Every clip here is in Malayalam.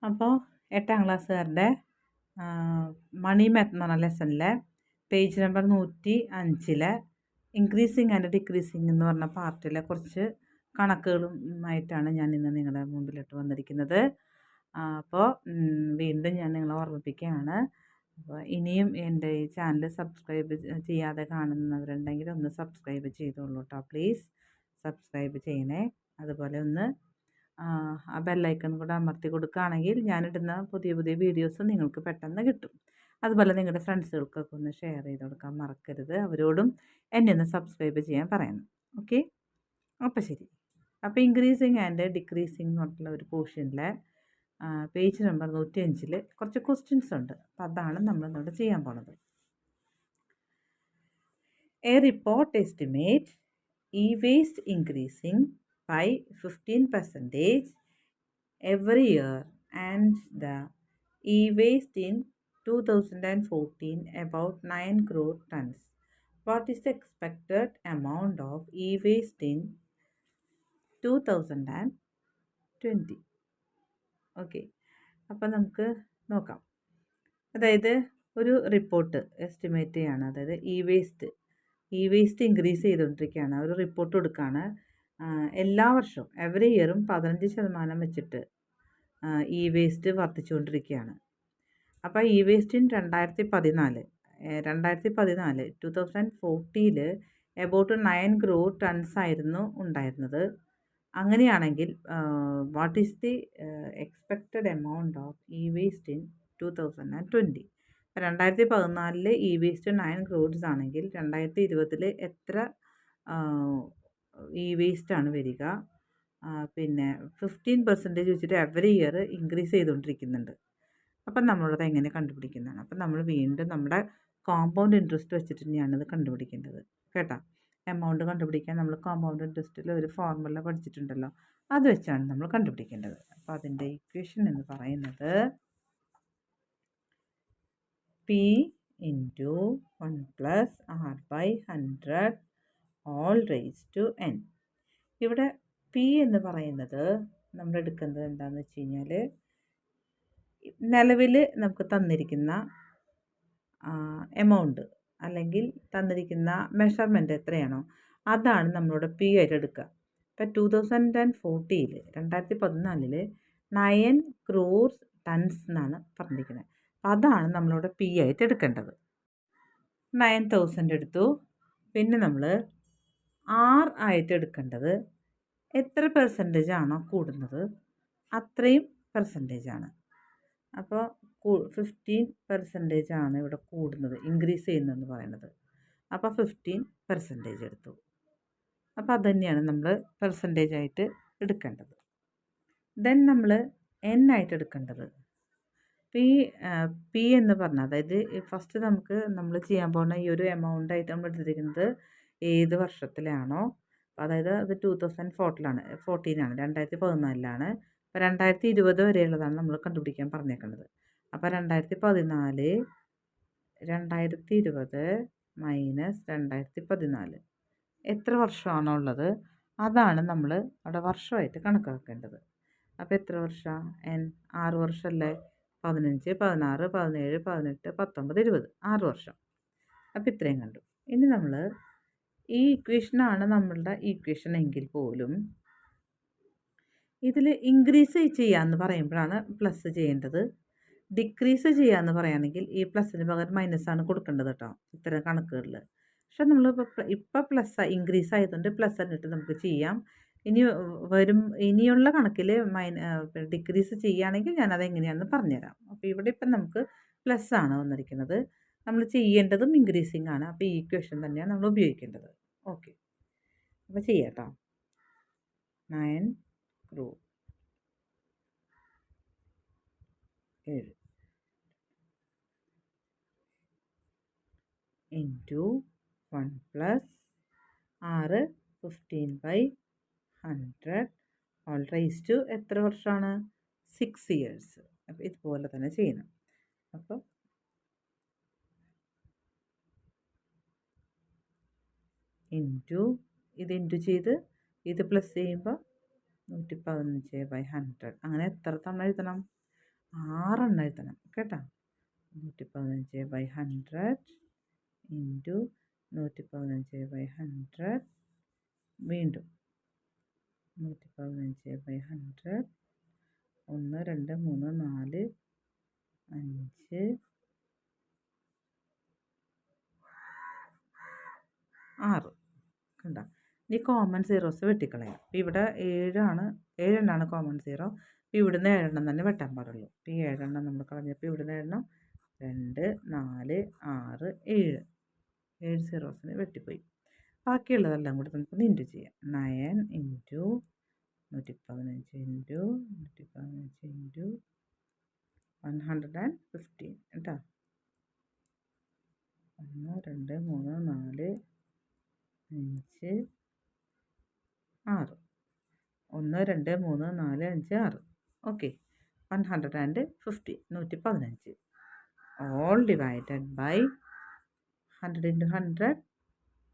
അപ്പോൾ 8ാം ക്ലാസ്സുകാരുടെ മണി മാത്ത് എന്ന് പറഞ്ഞ ലെസണിലെ page number 105 increasing and decreasing എന്ന് പറഞ്ഞ പാർട്ടിലെ കുറച്ച് കണക്കുകളുമായിട്ടാണ് ഞാൻ ഇന്ന് നിങ്ങളുടെ മുമ്പിലിട്ട് വന്നിരിക്കുന്നത്. അപ്പോൾ വീണ്ടും ഞാൻ നിങ്ങളെ ഓർമ്മിപ്പിക്കുകയാണ്. അപ്പോൾ ഇനിയും എൻ്റെ ഈ ചാനൽ സബ്സ്ക്രൈബ് ചെയ്യാതെ കാണുന്നവരുണ്ടെങ്കിൽ ഒന്ന് സബ്സ്ക്രൈബ് ചെയ്തോളൂ കേട്ടോ. പ്ലീസ് സബ്സ്ക്രൈബ് ചെയ്യണേ. അതുപോലെ ഒന്ന് ആ ബെല്ലൈക്കൺ കൂടെ അമർത്തി കൊടുക്കുകയാണെങ്കിൽ ഞാനിടുന്ന പുതിയ പുതിയ വീഡിയോസ് നിങ്ങൾക്ക് പെട്ടെന്ന് കിട്ടും. അതുപോലെ നിങ്ങളുടെ ഫ്രണ്ട്സുകൾക്കൊക്കെ ഒന്ന് ഷെയർ ചെയ്ത് കൊടുക്കാൻ മറക്കരുത്. അവരോടും എന്നെ ഒന്ന് സബ്സ്ക്രൈബ് ചെയ്യാൻ പറയണം. ഓക്കെ, അപ്പോൾ ശരി. അപ്പോൾ ഇൻക്രീസിങ് ആൻഡ് ഡിക്രീസിങ് എന്ന് പറഞ്ഞിട്ടുള്ള ഒരു പോർഷനിലെ പേജ് നമ്പർ 105 കുറച്ച് ക്വസ്റ്റ്യൻസ് ഉണ്ട്. അപ്പോൾ അതാണ് നമ്മളിന്നോട് ചെയ്യാൻ പോണത്. A report estimate e-waste increasing by 15% every year and the e-waste in 2014 about 9 crore tons. What is the expected amount of e-waste in 2020? Okay, അപ്പം നമുക്ക് നോക്കാം. അതായത് ഒരു റിപ്പോർട്ട് എസ്റ്റിമേറ്റ് ചെയ്യാണ്. അതായത് ഇ വേസ്റ്റ് ഇൻക്രീസ് ചെയ്തുകൊണ്ടിരിക്കുകയാണ്. ഒരു റിപ്പോർട്ട് കൊടുക്കുകയാണ്. എല്ലാ വർഷവും എവറി ഇയറും 15% വെച്ചിട്ട് ഇ വേസ്റ്റ് വർദ്ധിച്ചുകൊണ്ടിരിക്കുകയാണ്. അപ്പോൾ ഇ വേസ്റ്റിൻ 2014 എബൌട്ട് 9 crore tons ആയിരുന്നു ഉണ്ടായിരുന്നത്. അങ്ങനെയാണെങ്കിൽ what is the expected amount of E waste in 2020? 2014 E waste 9 crores ആണെങ്കിൽ 2020 എത്ര ഇ വേസ്റ്റാണ് വരിക? പിന്നെ 15% വെച്ചിട്ട് എവറി ഇയർ ഇൻക്രീസ് ചെയ്തുകൊണ്ടിരിക്കുന്നുണ്ട്. അപ്പം നമ്മളത് എങ്ങനെ കണ്ടുപിടിക്കുന്നതാണ്? അപ്പം നമ്മൾ വീണ്ടും നമ്മുടെ കോമ്പൗണ്ട് ഇൻട്രസ്റ്റ് വെച്ചിട്ട് തന്നെയാണിത് കണ്ടുപിടിക്കേണ്ടത് കേട്ടോ. എമൗണ്ട് കണ്ടുപിടിക്കാൻ നമ്മൾ കോമ്പൗണ്ട് ഇൻട്രസ്റ്റിൽ ഒരു ഫോർമുല പഠിച്ചിട്ടുണ്ടല്ലോ, അത് വെച്ചാണ് നമ്മൾ കണ്ടുപിടിക്കേണ്ടത്. അപ്പോൾ അതിൻ്റെ ഇക്വേഷൻ എന്ന് പറയുന്നത് P into 1 plus R by 100 all raised to n. ഇവിടെ P എന്ന് പറയുന്നത് നമ്മൾ എടുക്കുന്നത് എന്താണെന്ന് വെച്ച് കഴിഞ്ഞാൽ നിലവിൽ നമുക്ക് തന്നിരിക്കുന്ന എമൗണ്ട് അല്ലെങ്കിൽ തന്നിരിക്കുന്ന മെഷർമെൻറ്റ് എത്രയാണോ അതാണ് നമ്മളോട് P ആയിട്ട് എടുക്കുക. ഇപ്പം 2014 9 crores tons എന്നാണ് പറഞ്ഞിരിക്കുന്നത്. അതാണ് നമ്മളിവിടെ P ആയിട്ട് എടുക്കേണ്ടത്. 9000 എടുത്തു. പിന്നെ നമ്മൾ R ആയിട്ട് എടുക്കേണ്ടത് എത്ര പെർസെൻറ്റേജ് ആണോ കൂടുന്നത് അത്രയും പെർസെൻറ്റേജാണ്. അപ്പോൾ 15% ആണ് ഇവിടെ കൂടുന്നത്, ഇൻക്രീസ് ചെയ്യുന്നതെന്ന് പറയുന്നത്. അപ്പോൾ 15% എടുത്തു. അപ്പോൾ അത് തന്നെയാണ് നമ്മൾ പെർസെൻറ്റേജ് ആയിട്ട് എടുക്കേണ്ടത്. ദെൻ നമ്മൾ N ആയിട്ട് എടുക്കേണ്ടത് P എന്ന് പറഞ്ഞാൽ, അതായത് ഫസ്റ്റ് നമ്മൾ ചെയ്യാൻ പോകുന്ന ഈ ഒരു എമൗണ്ട് ആയിട്ട് നമ്മൾ എടുത്തിരിക്കുന്നത് ഏത് വർഷത്തിലാണോ, അതായത് അത് 2014 2014 അപ്പോൾ 2020 വരെയുള്ളതാണ് നമ്മൾ കണ്ടുപിടിക്കാൻ പറഞ്ഞേക്കുന്നത്. അപ്പോൾ 2020 മൈനസ് 2014 എത്ര വർഷമാണോ ഉള്ളത് അതാണ് നമ്മൾ അവിടെ വർഷമായിട്ട് കണക്കാക്കേണ്ടത്. അപ്പോൾ എത്ര വർഷമാണ്? 6 വർഷമല്ലേ? 15, 16, 17, 18, 19, 20 6 വർഷം. അപ്പോൾ ഇത്രയും കണ്ടു. ഇനി നമ്മൾ ഈ ഇക്വേഷനാണ് നമ്മളുടെ ഇക്വേഷൻ എങ്കിൽ പോലും ഇതിൽ ഇൻക്രീസ് ചെയ്യാമെന്ന് പറയുമ്പോഴാണ് പ്ലസ് ചെയ്യേണ്ടത്. ഡിക്രീസ് ചെയ്യാമെന്ന് പറയുകയാണെങ്കിൽ ഈ പ്ലസ്സിന് പകരം മൈനസാണ് കൊടുക്കേണ്ടത് കേട്ടോ, ഇത്തരം കണക്കുകളിൽ. പക്ഷെ ഇപ്പോൾ പ്ലസ് ഇൻക്രീസ് ആയതുകൊണ്ട് പ്ലസ് എന്നിട്ട് നമുക്ക് ചെയ്യാം. ഇനിയുള്ള കണക്കിൽ ഡിക്രീസ് ചെയ്യുകയാണെങ്കിൽ ഞാനത് എങ്ങനെയാണെന്ന് പറഞ്ഞുതരാം. അപ്പോൾ ഇവിടെ ഇപ്പം നമുക്ക് പ്ലസ് ആണ് വന്നിരിക്കുന്നത്. നമ്മൾ ചെയ്യേണ്ടതും ഇൻക്രീസിങ് ആണ്. അപ്പോൾ ഈ ഇക്വേഷൻ തന്നെയാണ് നമ്മൾ ഉപയോഗിക്കേണ്ടത്. ഓക്കെ, അപ്പോൾ ചെയ്യാം കേട്ടോ. 9 crore 7 into 1 plus 6 15/100 whole raise to എത്ര വർഷമാണ്? 6 years. അപ്പോൾ ഇതുപോലെ തന്നെ ചെയ്യണം. അപ്പോൾ ഇത് ഇൻറ്റു ചെയ്ത് ഇത് പ്ലസ് ചെയ്യുമ്പോൾ 115/100 അങ്ങനെ എത്ര തവണ എഴുതണം? 6 എഴുതണം കേട്ടോ. 115/100 ഇൻറ്റു 115/100 വീണ്ടും 115/100 1 2 3 4 5 6 കണ്ട. ഇനി കോമൺ സീറോസ് വെട്ടിക്കളയാം. അപ്പം ഇവിടെ 7 കോമൺ സീറോ. അപ്പം ഇവിടുന്ന് 7 തന്നെ വെട്ടാൻ പാടുള്ളൂ. അപ്പം ഈ 7 നമ്മൾ കളഞ്ഞപ്പോൾ ഇവിടുന്ന് 2 4 6 7 സീറോസിന് വെട്ടിപ്പോയി. ബാക്കിയുള്ളതെല്ലാം കൂടി നമുക്കൊന്ന് ഇൻറ്റു ചെയ്യാം. 9 ഇൻറ്റു 115 ഇൻറ്റു 115 ഇൻറ്റു 115 കേട്ടോ. 1 2 3 4 5 6 1 2 3 4 5 6 okay. 150 115 whole divided by 100 into 100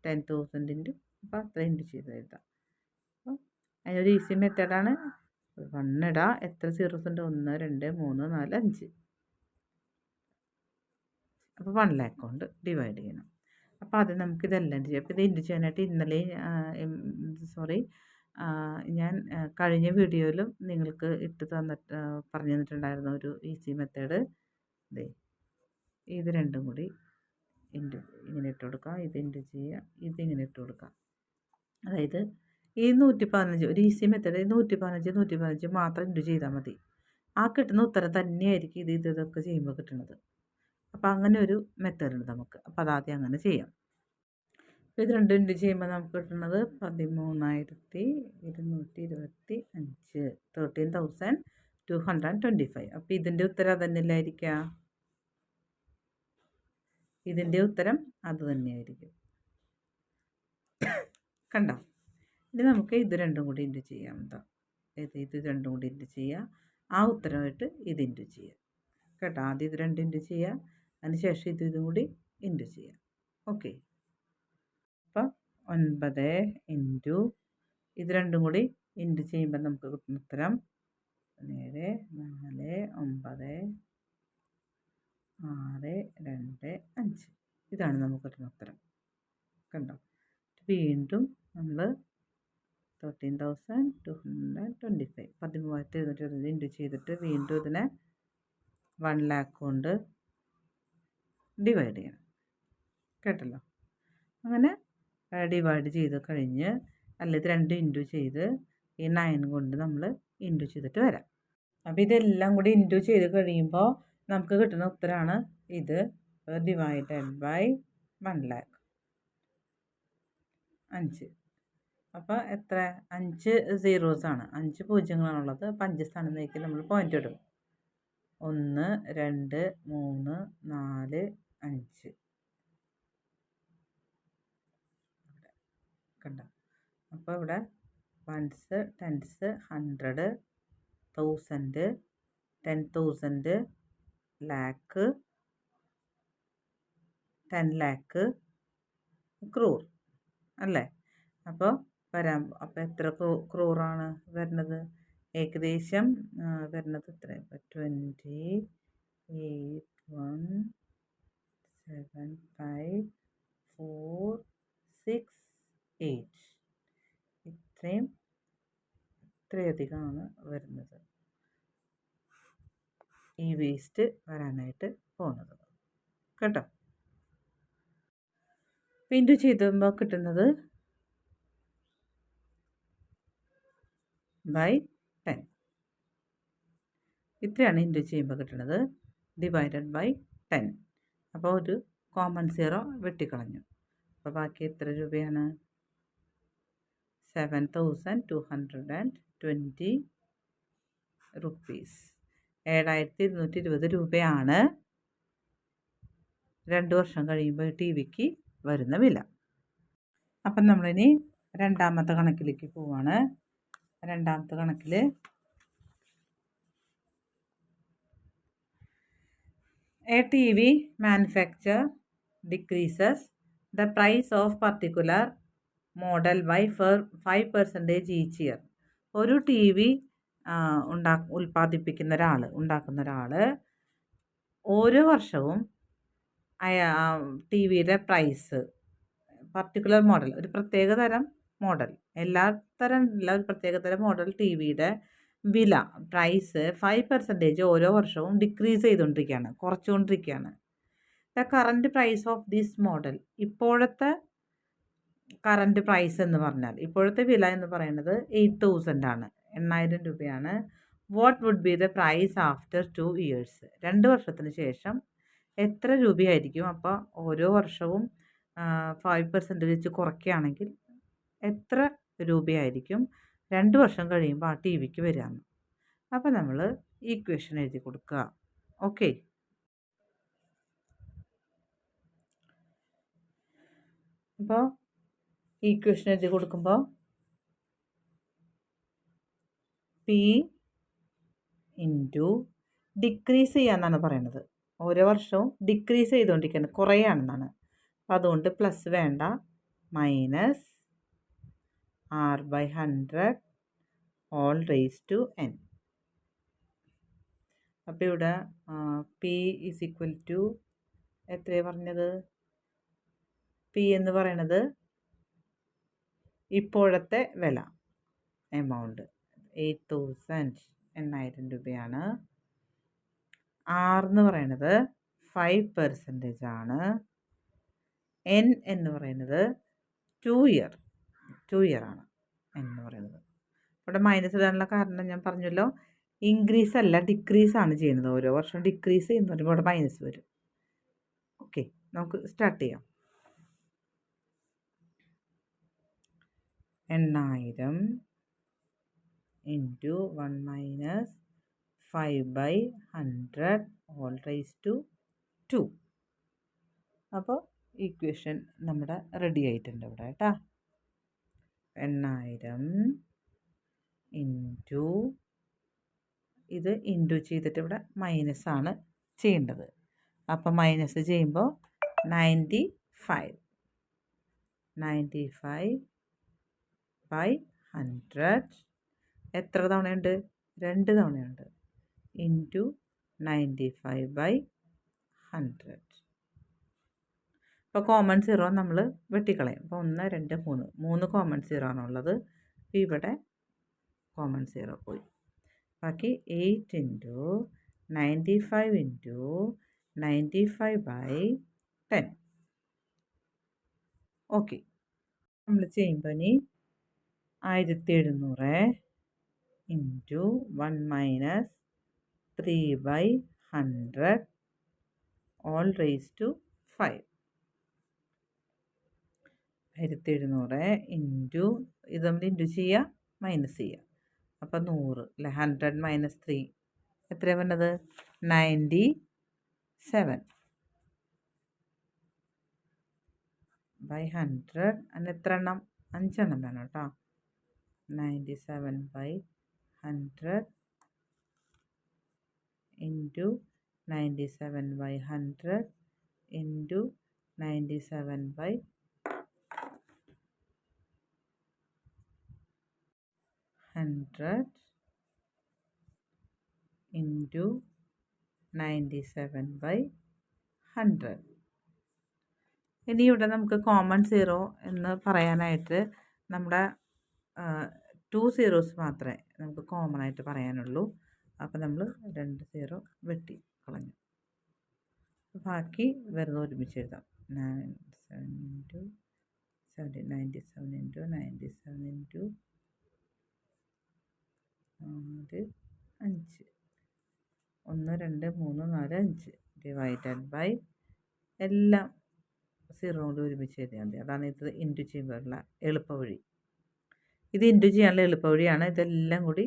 10,000 into അപ്പോൾ അത്ര ഇൻറ്റു ചെയ്ത് എഴുതാം. അപ്പോൾ അതിനൊരു ഈസി മെത്തേഡാണ്. 1 ഇടാം. എത്ര സീറോസ് ഉണ്ട്? 1 2 3 4 5. അപ്പോൾ 1 ലാക്ക് കൊണ്ട് ഡിവൈഡ് ചെയ്യണം. അപ്പോൾ അത് നമുക്ക് ഇതെല്ലാം ചെയ്യാം. അപ്പോൾ ഇത് ഇൻറ്റു ചെയ്യാനായിട്ട് ഇന്നലെ ഞാൻ കഴിഞ്ഞ വീഡിയോയിലും നിങ്ങൾക്ക് പറഞ്ഞു തന്നിട്ടുണ്ടായിരുന്ന ഒരു ഈസി മെത്തേഡ്. ഇത് രണ്ടും കൂടി ഇങ്ങനെ ഇട്ട് കൊടുക്കുക. ഇത് ഇൻറ്റു ചെയ്യുക. ഇതിങ്ങനെ ഇട്ട് കൊടുക്കുക. അതായത് ഈ 115 ഒരു ഈസി മെത്തേഡ് 115 മാത്രം ഇൻറ്റു ചെയ്താൽ മതി. ആ കിട്ടുന്ന ഉത്തരം തന്നെയായിരിക്കും ഇതൊക്കെ ചെയ്യുമ്പോൾ കിട്ടുന്നത്. അപ്പോൾ അങ്ങനെ ഒരു മെത്തേഡ് ഉണ്ട് നമുക്ക്. അപ്പോൾ അതാദ്യം അങ്ങനെ ചെയ്യാം. അപ്പോൾ ഇത് രണ്ടും ഇൻറ്റു ചെയ്യുമ്പോൾ നമുക്ക് കിട്ടുന്നത് 13,225 13,225. അപ്പോൾ ഇതിൻ്റെ ഉത്തരം അത് തന്നെയല്ലായിരിക്കുക. ഇതിൻ്റെ ഉത്തരം അത് തന്നെയായിരിക്കും. കണ്ടോ? ഇനി നമുക്ക് ഇത് രണ്ടും കൂടി ഇൻറ്റു ചെയ്യാം. എന്താ ഇത് രണ്ടും കൂടി ഇൻറ്റു ചെയ്യുക. ആ ഉത്തരമായിട്ട് ഇത് ഇൻറ്റു ചെയ്യുക കേട്ടോ. ആദ്യം ഇത് രണ്ടും ഇൻറ്റു ചെയ്യുക. അതിനുശേഷം ഇതും കൂടി ഇൻറ്റു ചെയ്യുക. ഓക്കെ. അപ്പം 9 ഇൻറ്റു ഇത് രണ്ടും കൂടി ഇൻറ്റു ചെയ്യുമ്പോൾ നമുക്ക് കിട്ടുന്ന ഉത്തരം 7 4 9 6 2 5. ഇതാണ് നമുക്ക് കിട്ടുന്ന ഉത്തരം. കണ്ടോ? വീണ്ടും നമ്മൾ 13,225 13,225 ഇൻറ്റു ചെയ്തിട്ട് വീണ്ടും ഇതിനെ 1 ലാക്ക് കൊണ്ട് ഡിവൈഡ് ചെയ്യണം. കേട്ടല്ലോ? അങ്ങനെ ഡിവൈഡ് ചെയ്ത് കഴിഞ്ഞ് ഇത് രണ്ടും ഇൻറ്റു ചെയ്ത് ഈ 9 കൊണ്ട് നമ്മൾ ഇൻറ്റു ചെയ്തിട്ട് വരാം. അപ്പോൾ ഇതെല്ലാം കൂടി ഇൻറ്റു ചെയ്ത് കഴിയുമ്പോൾ നമുക്ക് കിട്ടുന്ന ഉത്തരമാണ് ഇത് ഡിവൈഡഡ് ബൈ 1 ലാക്ക് 5. അപ്പോൾ എത്ര? 5 സീറോസാണ്, 5 പൂജ്യങ്ങളാണുള്ളത്. അപ്പോൾ 5 സ്ഥാനത്തേക്ക് നമ്മൾ പോയിൻ്റ് ഇടും. 1 2 3 4 5 കണ്ട. അപ്പോൾ ഇവിടെ 1s 10s 100 1000 10,000 ലാക്ക് 10 ലാക്ക് ക്രോർ അല്ലേ? അപ്പോൾ എത്ര ക്രോറാണ് വരുന്നത്? ഏകദേശം വരുന്നത് എത്ര? 28,175,468 ഇത്രയധികമാണ് വരുന്നത് ഈ വേസ്റ്റ് വരാനായിട്ട് പോകുന്നത് കേട്ടോ. ഇൻറ്റു ചെയ്തുമ്പോൾ കിട്ടുന്നത് ബൈ 10. ഇത്രയാണ് ഇൻറ്റു ചെയ്യുമ്പോൾ കിട്ടുന്നത് ഡിവൈഡഡ് ബൈ 10. അപ്പോൾ ഒരു കോമൺ സീറോ വെട്ടിക്കളഞ്ഞു. അപ്പോൾ ബാക്കി എത്ര രൂപയാണ്? 7,220 റുപ്പീസ്. 7,220 രൂപയാണ് 2 വർഷം കഴിയുമ്പോൾ ടി വിക്ക് വരുന്ന വില. അപ്പം നമ്മളിനി രണ്ടാമത്തെ കണക്കിലേക്ക് പോവാണ്. രണ്ടാമത്തെ കണക്കിൽ a TV manufacturer decreases the price of particular model by 5% each year. ഒരു ടി വി ഉണ്ടാക്കുന്ന ഒരാൾ ഓരോ വർഷവും ടി വിയുടെ പ്രൈസ് പർട്ടിക്കുലർ മോഡൽ, ഒരു പ്രത്യേക തരം മോഡൽ, എല്ലാ തരം ഇല്ല, ഒരു പ്രത്യേക തരം മോഡൽ ടി വിയുടെ വില പ്രൈസ് 5% ഓരോ വർഷവും ഡിക്രീസ് ചെയ്തുകൊണ്ടിരിക്കുകയാണ്, കുറച്ചുകൊണ്ടിരിക്കുകയാണ്. The current price of this model, ഇപ്പോഴത്തെ കറൻറ്റ് പ്രൈസ് എന്ന് പറഞ്ഞാൽ, ഇപ്പോഴത്തെ വില എന്ന് പറയുന്നത് 8,000 ആണ്, 8,000 രൂപയാണ്. What would be the price after 2 years, 2 വർഷത്തിന് ശേഷം എത്ര രൂപയായിരിക്കും? അപ്പോൾ ഓരോ വർഷവും 5% വെച്ച് കുറയ്ക്കുകയാണെങ്കിൽ എത്ര രൂപയായിരിക്കും 2 വർഷം കഴിയുമ്പോൾ ആ ടി വിക്ക് വരികയെന്ന്. അപ്പോൾ നമ്മൾ ഈക്വേഷൻ എഴുതി കൊടുക്കുക. ഓക്കെ, അപ്പോൾ ഈക്വേഷൻ എഴുതി കൊടുക്കുമ്പോൾ പി ഇൻറ്റു ഡിക്രീസ് ചെയ്യാന്നാണ് പറയുന്നത്. ഓരോ വർഷവും ഡിക്രീസ് ചെയ്തുകൊണ്ടിരിക്കുകയാണ്, കുറയാണെന്നാണ്. അപ്പം അതുകൊണ്ട് പ്ലസ് വേണ്ട, minus R/100 all raised to n. അപ്പോൾ ഇവിടെ പി ഈസ് ഈക്വൽ ടു എത്രയാണ് പറഞ്ഞത്? പി എന്ന് പറയണത് ഇപ്പോഴത്തെ വില, എമൗണ്ട് 8,000, 8,000 രൂപയാണ്. ആർ എന്ന് പറയുന്നത് 5% ആണ്. എൻ എന്ന് പറയുന്നത് 2 year ആണ് എന്ന് പറയുന്നത്. ഇവിടെ മൈനസ് ഇടാനുള്ള കാരണം ഞാൻ പറഞ്ഞല്ലോ, ഇൻക്രീസ് അല്ല ഡിക്രീസ് ആണ് ചെയ്യുന്നത്. ഓരോ വർഷം ഡിക്രീസ് എന്ന് പറയുമ്പോൾ ഇവിടെ മൈനസ് വരും. ഓക്കെ, നമുക്ക് സ്റ്റാർട്ട് ചെയ്യാം. 8,000 into 1 minus 5/100 whole raise to 2. അപ്പോൾ ഈക്വേഷൻ നമ്മുടെ റെഡി ആയിട്ടുണ്ട് ഇവിടെ കേട്ടോ. 8,000 ഇൻറ്റു, ഇത് ഇൻറ്റു ചെയ്തിട്ട് ഇവിടെ മൈനസ് ആണ് ചെയ്യേണ്ടത്. അപ്പോൾ മൈനസ് ചെയ്യുമ്പോൾ 95/100 എത്ര തവണയുണ്ട്? 2 തവണയുണ്ട്. ഇൻറ്റു 95/100. ഇപ്പോൾ കോമൺ സീറോ നമ്മൾ വെട്ടിക്കളയും. അപ്പോൾ 1, 2, 3 കോമൺ സീറോ ആണുള്ളത്. അപ്പോൾ ഇവിടെ കോമൺ സീറോ പോയി. ബാക്കി 8 ഇൻറ്റു 95 ഇൻറ്റു 95/10. ഓക്കെ, നമ്മൾ ചെയ്യുമ്പോൾ ഇനി 1700 into 1 minus 3/100 whole raise to 5. 1700 into, ഇത് നമ്മൾ ഇൻറ്റു ചെയ്യുക, മൈനസ് ചെയ്യുക. അപ്പോൾ 100 അല്ലേ, 100 മൈനസ് 3 എത്രയാണ് വേണ്ടത്? 97/100. അതിന് എത്ര എണ്ണം? 5 എണ്ണം വേണം കേട്ടോ. 97/100 ഇൻറ്റു 97/100 ഇൻറ്റു 97/100 ഇൻറ്റു 97/100. ഇനി ഇവിടെ നമുക്ക് കോമൺ സീറോ എന്ന് പറയാനായിട്ട് നമ്മുടെ 2 zeros മാത്രമേ നമുക്ക് കോമൺ ആയിട്ട് പറയാനുള്ളൂ. അപ്പോൾ നമ്മൾ 2 0 വെട്ടി കളഞ്ഞു. ബാക്കി വെറുതെ ഒരുമിച്ച് എഴുതാം. 97 into 97 into 97 into 5 1 2 3 4 5 divided by എല്ലാം 0 കൊണ്ട് ഒരുമിച്ച് എഴുതിയാൽ മതി. അതാണ് ഇത് ഇൻറ്റു ചെയ്യുമ്പോഴുള്ള എളുപ്പവഴി. ഇത് ഇൻറ്റു ചെയ്യാനുള്ള എളുപ്പവഴിയാണ്. ഇതെല്ലാം കൂടി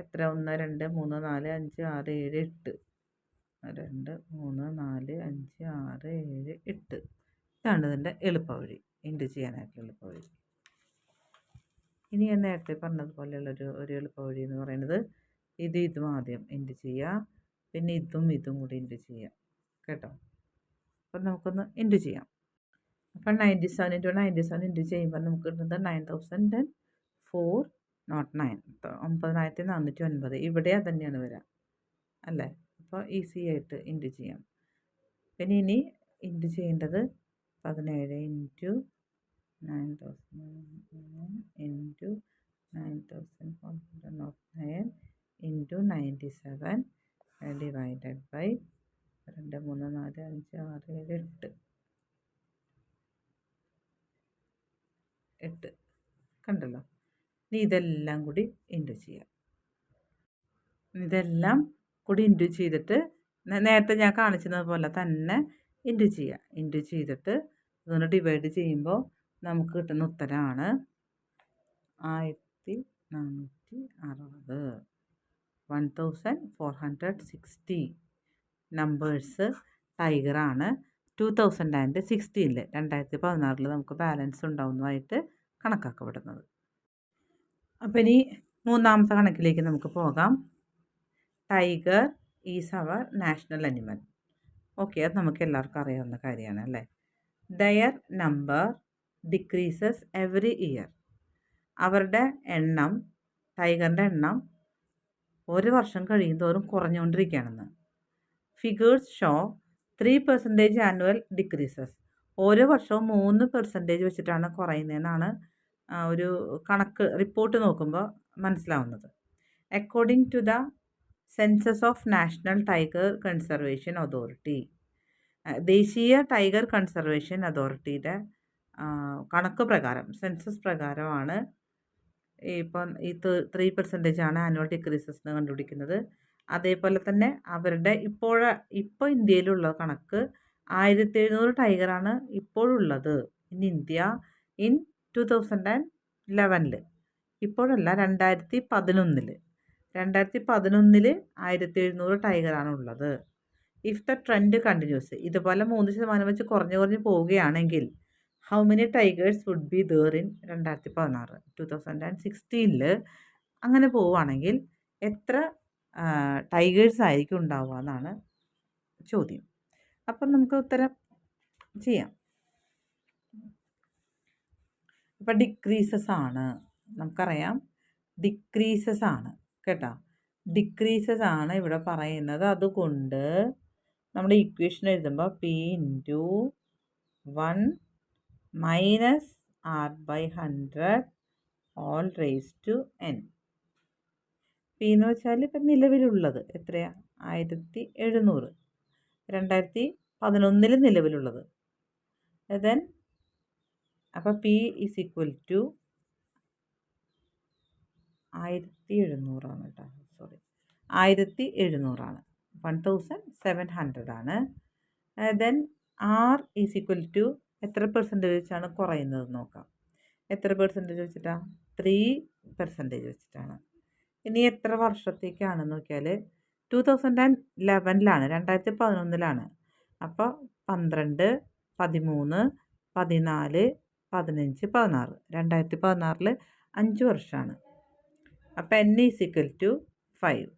എത്ര? 1 2 3 4 5 6 7 8. 2 3 4 5 6 7 8. ഇതാണ് ഇതിൻ്റെ എളുപ്പവഴി, ഇൻറ്റു ചെയ്യാനായിട്ടുള്ള എളുപ്പവഴി. ഇനി ഞാൻ നേരത്തെ പറഞ്ഞതുപോലെയുള്ളൊരു എളുപ്പവഴി എന്ന് പറയുന്നത് ഇതും ആദ്യം ഇൻറ്റു ചെയ്യുക, പിന്നെ ഇതും കൂടി ഇൻറ്റു ചെയ്യുക കേട്ടോ. അപ്പം നമുക്കൊന്ന് ഇൻറ്റു ചെയ്യാം. അപ്പം 97 ഇൻറ്റു 97 ഇൻറ്റു ചെയ്യുമ്പോൾ നമുക്ക് കിട്ടുന്നത് 9,004 നോട്ട് 9 9409 ഇവിടെ അത് തന്നെയാണ് വരിക അല്ലേ. അപ്പോൾ ഈസി ആയിട്ട് ഇൻറ്റു ചെയ്യാം. പിന്നെ ഇനി ഇൻറ്റു ചെയ്യേണ്ടത് 17 into 9000 into 9409 into 97 divided by 2 3 4 5 6 7 8 കണ്ടല്ലോ. ഇനി ഇതെല്ലാം കൂടി ഇൻറ്റു ചെയ്യാം. ഇതെല്ലാം കൂടി ഇൻറ്റു ചെയ്തിട്ട് നേരത്തെ ഞാൻ കാണിച്ചത് പോലെ തന്നെ ഇൻറ്റു ചെയ്യുക. ഇൻറ്റു ചെയ്തിട്ട് ഇതൊന്ന് ഡിവൈഡ് ചെയ്യുമ്പോൾ നമുക്ക് കിട്ടുന്ന ഉത്തരമാണ് 1460. 1460 നമ്പേഴ്സ് ടൈഗറാണ്. 2016 2016 നമുക്ക് ബാലൻസ് ഉണ്ടാവുന്നതായിട്ട് കണക്കാക്കപ്പെടുന്നത്. അപ്പോൾ ഇനി മൂന്നാമത്തെ കണക്കിലേക്ക് നമുക്ക് പോകാം. Tiger is our national animal. Okay, അത് നമുക്ക് എല്ലാവർക്കും അറിയാവുന്ന കാര്യമാണ് അല്ലേ. Their number decreases every year. അവരുടെ എണ്ണം, ടൈഗറിൻ്റെ എണ്ണം ഒരു വർഷം കഴിയുന്തോറും കുറഞ്ഞുകൊണ്ടിരിക്കുകയാണെന്ന്. Figures show 3% annual decreases. ഓരോ വർഷവും 3% വെച്ചിട്ടാണ് കുറയുന്നതെന്നാണ് ഒരു കണക്ക് റിപ്പോർട്ട് നോക്കുമ്പോൾ മനസ്സിലാവുന്നത്. According to the census of national tiger conservation authority. ദേശീയ ടൈഗർ കൺസർവേഷൻ അതോറിറ്റിയുടെ കണക്ക് പ്രകാരം, സെൻസസ് പ്രകാരമാണ് ഇപ്പം ഈ 3% ആണ് ആനുവൽ ഡിക്രീസസ് എന്ന് കണ്ടുപിടിക്കുന്നത്. അതേപോലെ തന്നെ അവരുടെ ഇപ്പോൾ ഇന്ത്യയിലുള്ള കണക്ക് 1700 ടൈഗറാണ് ഇപ്പോഴുള്ളത് ഇൻ ഇന്ത്യ ഇൻ 2011. ഇപ്പോഴല്ല, 2011. 2011 1700 ടൈഗറാണ് ഉള്ളത്. ഇഫ് ദ ട്രെൻഡ് കണ്ടിന്യൂസ്, ഇതുപോലെ 3% വെച്ച് കുറഞ്ഞ് പോവുകയാണെങ്കിൽ how many tigers would be there in 2016. 2016 അങ്ങനെ പോവുകയാണെങ്കിൽ എത്ര ടൈഗേഴ്സ് ആയിരിക്കും ഉണ്ടാവുക എന്നാണ് ചോദ്യം. അപ്പം നമുക്ക് ഉത്തരം ചെയ്യാം. അപ്പം ഡിക്രീസസ് ആണ്, നമുക്കറിയാം ഡിക്രീസസ് ആണ് കേട്ടോ. ഡിക്രീസസ് ആണ് ഇവിടെ പറയുന്നത്. അതുകൊണ്ട് നമ്മുടെ ഇക്വേഷൻ എഴുതുമ്പോൾ P into 1 minus R/100 whole raise to n. P എന്ന് വെച്ചാൽ ഇപ്പം നിലവിലുള്ളത് എത്രയാണ്? 1700. 2011 നിലവിലുള്ളത്. ദെൻ അപ്പോൾ P ഈസ് ഈക്വൽ ടു 1700 ആണ് കേട്ടോ. 1700 ആണ്. 1700 ആണ്. Then R is equal to എത്ര പെർസെൻറ്റേജാണ് കുറയുന്നത് നോക്കാം. എത്ര പെർസെൻറ്റേജ് വെച്ചിട്ടാണ്? 3% വെച്ചിട്ടാണ്. ഇനി എത്ര വർഷത്തേക്കാണെന്ന് നോക്കിയാൽ 2011 2011 അപ്പോൾ 12 13 14 15 16 2016 5 വർഷമാണ്. അപ്പോൾ n ഈസ് ഈക്വൽ ടു 5.